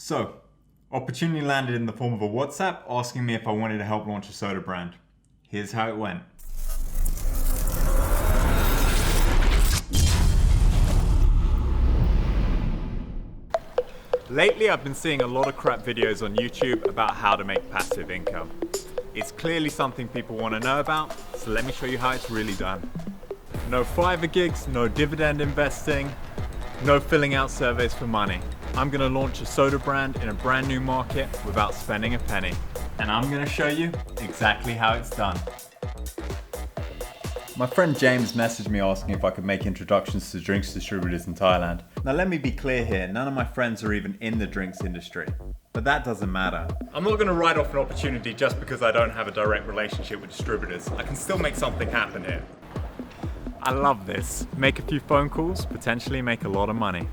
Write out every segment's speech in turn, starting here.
So, opportunity landed in the form of a WhatsApp asking me if I wanted to help launch a soda brand. Here's how it went. Lately, I've been seeing a lot of crap videos on YouTube about how to make passive income. It's clearly something people want to know about, so let me show you how it's really done. No Fiverr gigs, no dividend investing, no filling out surveys for money. I'm going to launch a soda brand in a brand new market without spending a penny. And I'm going to show you exactly how it's done. My friend James messaged me asking if I could make introductions to drinks distributors in Thailand. Now let me be clear here, none of my friends are even in the drinks industry. But that doesn't matter. I'm not going to write off an opportunity just because I don't have a direct relationship with distributors. I can still make something happen here. I love this. Make a few phone calls, potentially make a lot of money.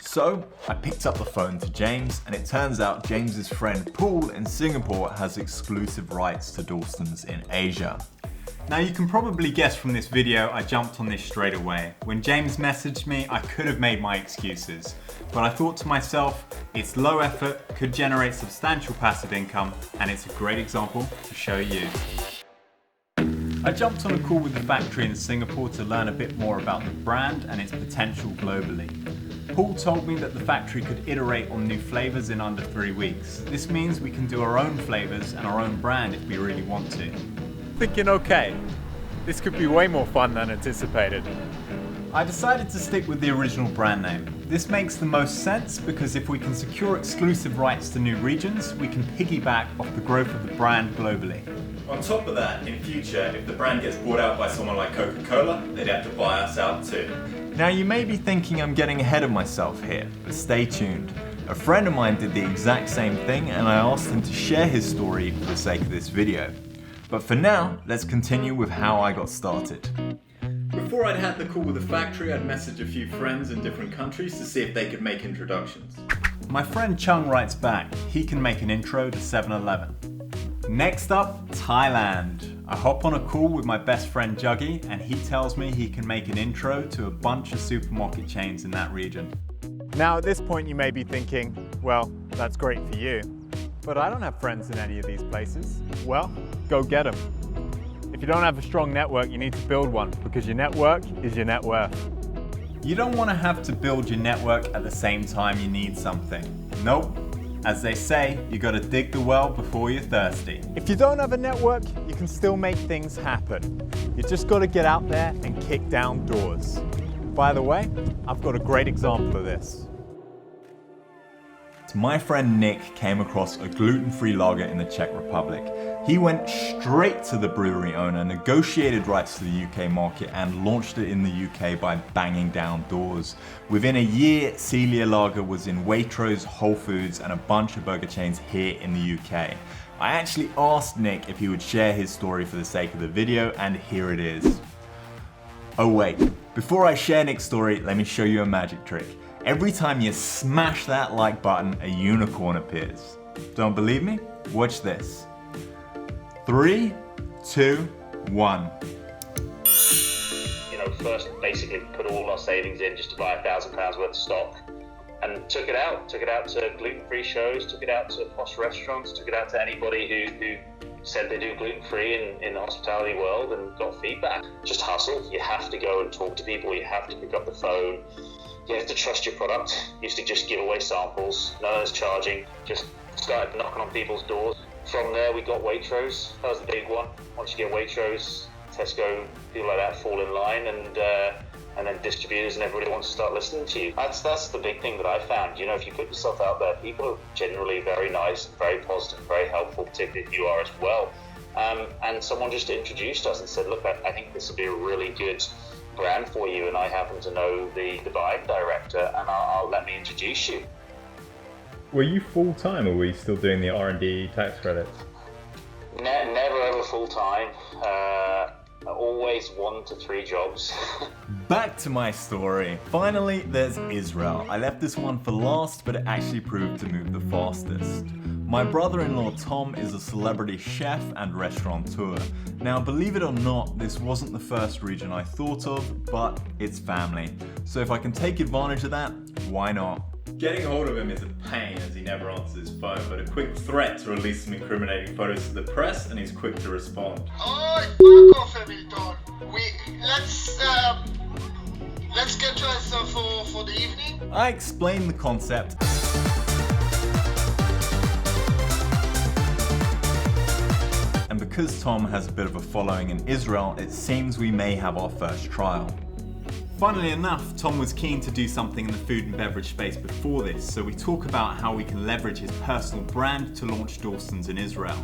So, I picked up the phone to James, and it turns out James's friend Paul in Singapore has exclusive rights to Dawson's in Asia. Now you can probably guess from this video I jumped on this straight away. When James messaged me, I could have made my excuses. But I thought to myself, it's low effort, could generate substantial passive income, and it's a great example to show you. I jumped on a call with the factory in Singapore to learn a bit more about the brand and its potential globally. Paul told me that the factory could iterate on new flavors in under 3 weeks. This means we can do our own flavors and our own brand if we really want to. Thinking, okay, this could be way more fun than anticipated. I decided to stick with the original brand name. This makes the most sense because if we can secure exclusive rights to new regions, we can piggyback off the growth of the brand globally. On top of that, in future, if the brand gets bought out by someone like Coca-Cola, they'd have to buy us out too. Now you may be thinking I'm getting ahead of myself here, but stay tuned. A friend of mine did the exact same thing and I asked him to share his story for the sake of this video. But for now, let's continue with how I got started. Before I'd had the call with the factory, I'd messaged a few friends in different countries to see if they could make introductions. My friend Chung writes back, he can make an intro to 7-Eleven. Next up, Thailand. I hop on a call with my best friend Juggy and he tells me he can make an intro to a bunch of supermarket chains in that region. Now at this point you may be thinking, well, that's great for you, but I don't have friends in any of these places. Well, go get them. If you don't have a strong network, you need to build one because your network is your net worth. You don't want to have to build your network at the same time you need something. Nope. As they say, you gotta dig the well before you're thirsty. If you don't have a network, you can still make things happen. You just gotta get out there and kick down doors. By the way, I've got a great example of this. My friend Nick came across a gluten-free lager in the Czech Republic. He went straight to the brewery owner, negotiated rights to the UK market and launched it in the UK by banging down doors. Within a year, Celia Lager was in Waitrose, Whole Foods and a bunch of burger chains here in the UK. I actually asked Nick if he would share his story for the sake of the video and here it is. Oh wait, before I share Nick's story, let me show you a magic trick. Every time you smash that like button, a unicorn appears. Don't believe me? Watch this. 3, 2, 1. First basically put all our savings in just to buy £1,000 worth of stock and took it out to gluten-free shows, took it out to posh restaurants, took it out to anybody who said they do gluten-free in the hospitality world and got feedback. Just hustle. You have to go and talk to people, you have to pick up the phone. You have to trust your product. Used to just give away samples, no one's charging, just started knocking on people's doors. From there we got Waitrose, that was the big one. Once you get Waitrose, Tesco, people like that fall in line and then distributors and everybody wants to start listening to you. That's the big thing that I found. If you put yourself out there, people are generally very nice, very positive, very helpful, particularly if you are as well. And someone just introduced us and said, look, I think this will be a really good brand for you and I happen to know the buying director and I'll let me introduce you. Were you full-time or were you still doing the R&D tax credits? Never ever full-time. Always 1 to 3 jobs. Back to my story. Finally, there's Israel. I left this one for last, but it actually proved to move the fastest. My brother-in-law Tom is a celebrity chef and restaurateur. Now, believe it or not, this wasn't the first region I thought of, but it's family. So if I can take advantage of that, why not? Getting hold of him is a pain as he never answers his phone, but a quick threat to release some incriminating photos to the press and he's quick to respond. Oh, fuck off, Hamilton. Let's get dressed for the evening. I explained the concept. And because Tom has a bit of a following in Israel, it seems we may have our first trial. Funnily enough, Tom was keen to do something in the food and beverage space before this, so we talk about how we can leverage his personal brand to launch Dalston's in Israel.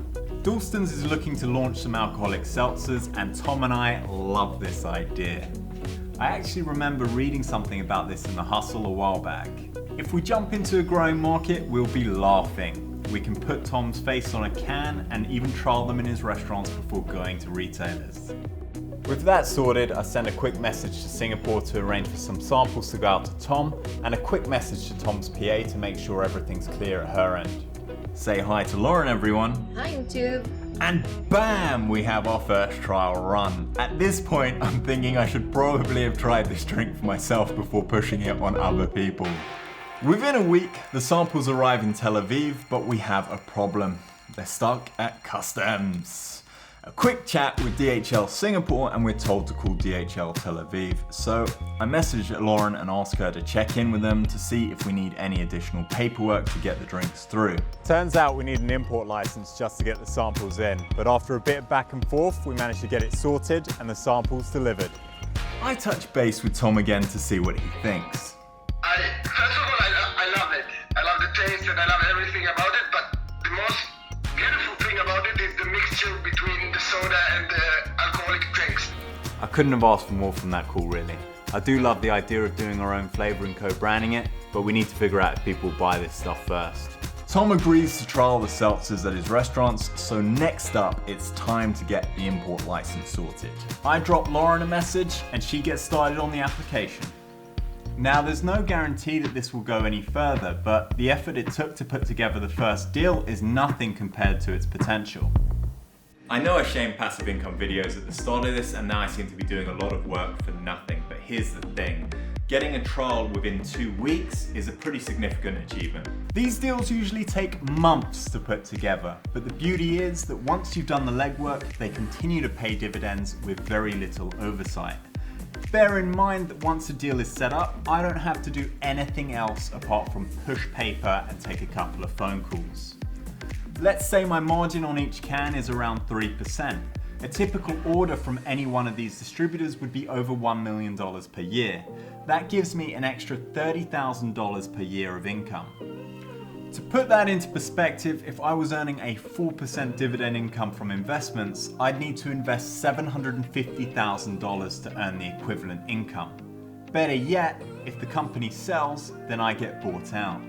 Dalston's is looking to launch some alcoholic seltzers, and Tom and I love this idea. I actually remember reading something about this in The Hustle a while back. If we jump into a growing market, we'll be laughing. We can put Tom's face on a can and even trial them in his restaurants before going to retailers. With that sorted, I sent a quick message to Singapore to arrange for some samples to go out to Tom, and a quick message to Tom's PA to make sure everything's clear at her end. Say hi to Lauren, everyone. Hi, YouTube. And bam, we have our first trial run. At this point, I'm thinking I should probably have tried this drink for myself before pushing it on other people. Within a week, the samples arrive in Tel Aviv, but we have a problem. They're stuck at customs. A quick chat with DHL Singapore and we're told to call DHL Tel Aviv. So I messaged Lauren and asked her to check in with them to see if we need any additional paperwork to get the drinks through. Turns out we need an import license just to get the samples in, but after a bit of back and forth, we managed to get it sorted and the samples delivered. I touched base with Tom again to see what he thinks. First of all, I love it. I love the taste and I love everything about it, but the most beautiful thing about it is the mixture between the soda and the alcoholic drinks. I couldn't have asked for more from that call, really. I do love the idea of doing our own flavour and co-branding it, but we need to figure out if people buy this stuff first. Tom agrees to trial the seltzers at his restaurants, so next up, it's time to get the import license sorted. I drop Lauren a message and she gets started on the application. Now, there's no guarantee that this will go any further, but the effort it took to put together the first deal is nothing compared to its potential. I know I shamed passive income videos at the start of this, and now I seem to be doing a lot of work for nothing, but here's the thing. Getting a trial within 2 weeks is a pretty significant achievement. These deals usually take months to put together, but the beauty is that once you've done the legwork, they continue to pay dividends with very little oversight. Bear in mind that once a deal is set up, I don't have to do anything else apart from push paper and take a couple of phone calls. Let's say my margin on each can is around 3%. A typical order from any one of these distributors would be over $1 million per year. That gives me an extra $30,000 per year of income. To put that into perspective, if I was earning a 4% dividend income from investments, I'd need to invest $750,000 to earn the equivalent income. Better yet, if the company sells, then I get bought out.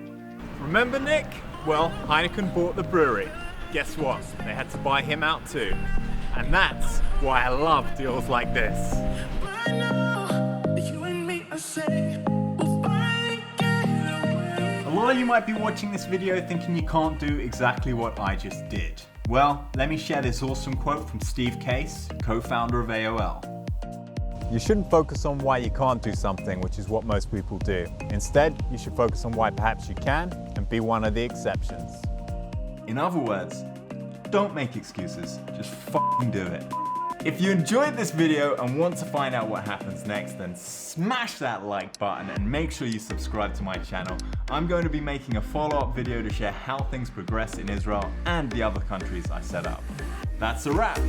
Remember Nick? Well, Heineken bought the brewery. Guess what? They had to buy him out too. And that's why I love deals like this. A lot of you might be watching this video thinking you can't do exactly what I just did. Well, let me share this awesome quote from Steve Case, co-founder of AOL. You shouldn't focus on why you can't do something, which is what most people do. Instead, you should focus on why perhaps you can and be one of the exceptions. In other words, don't make excuses, just fucking do it. If you enjoyed this video and want to find out what happens next, then smash that like button and make sure you subscribe to my channel. I'm going to be making a follow-up video to share how things progress in Israel and the other countries I set up. That's a wrap.